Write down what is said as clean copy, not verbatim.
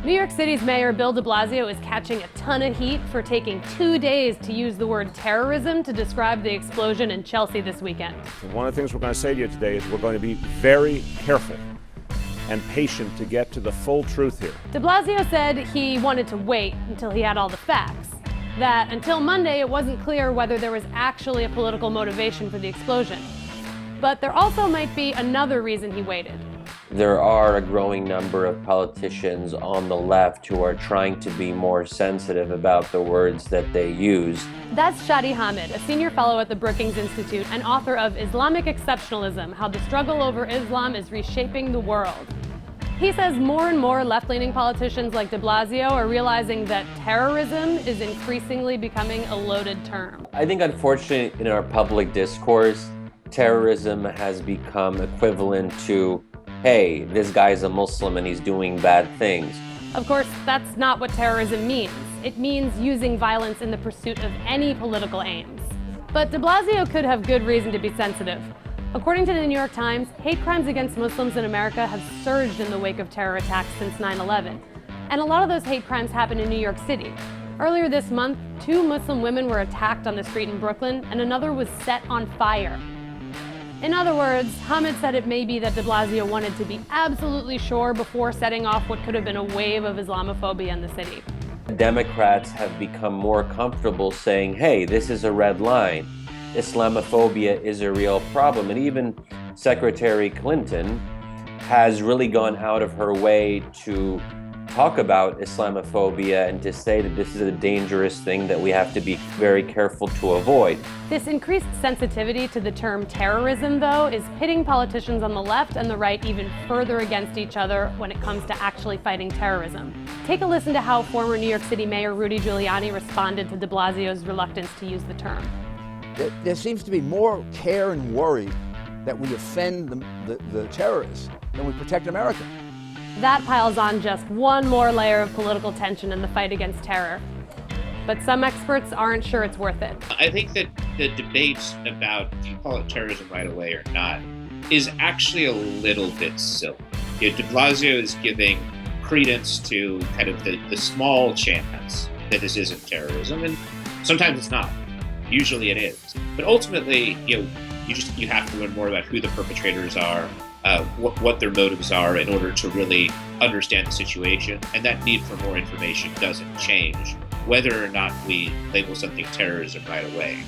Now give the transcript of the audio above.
New York City's Mayor Bill de Blasio is catching a ton of heat for taking 2 days to use the word terrorism to describe the explosion in Chelsea this weekend. One of the things we're going to say to you today is we're going to be very careful and patient to get to the full truth here. De Blasio said he wanted to wait until he had all the facts. That until Monday, it wasn't clear whether there was actually a political motivation for the explosion. But there also might be another reason he waited. There are a growing number of politicians on the left who are trying to be more sensitive about the words that they use. That's Shadi Hamid, a senior fellow at the Brookings Institute and author of Islamic Exceptionalism: How the Struggle Over Islam is Reshaping the World. He says more and more left-leaning politicians like de Blasio are realizing that terrorism is increasingly becoming a loaded term. I think, unfortunately, in our public discourse, terrorism has become equivalent to, hey, this guy's a Muslim and he's doing bad things. Of course, that's not what terrorism means. It means using violence in the pursuit of any political aims. But de Blasio could have good reason to be sensitive. According to the New York Times, hate crimes against Muslims in America have surged in the wake of terror attacks since 9/11. And a lot of those hate crimes happen in New York City. Earlier this month, 2 Muslim women were attacked on the street in Brooklyn, and another was set on fire. In other words, Hamid said it may be that de Blasio wanted to be absolutely sure before setting off what could have been a wave of Islamophobia in the city. Democrats have become more comfortable saying, hey, this is a red line. Islamophobia is a real problem. And even Secretary Clinton has really gone out of her way to talk about Islamophobia and to say that this is a dangerous thing that we have to be very careful to avoid. This increased sensitivity to the term terrorism, though, is pitting politicians on the left and the right even further against each other when it comes to actually fighting terrorism. Take a listen to how former New York City Mayor Rudy Giuliani responded to de Blasio's reluctance to use the term. There seems to be more care and worry that we offend the terrorists than we protect America. That piles on just one more layer of political tension in the fight against terror. But some experts aren't sure it's worth it. I think that the debate about do you call it terrorism right away or not is actually a little bit silly. De Blasio is giving credence to kind of the small chance that this isn't terrorism, and sometimes it's not. Usually it is. But ultimately, you have to learn more about who the perpetrators are, what their motives are in order to really understand the situation. And that need for more information doesn't change whether or not we label something terrorism right away.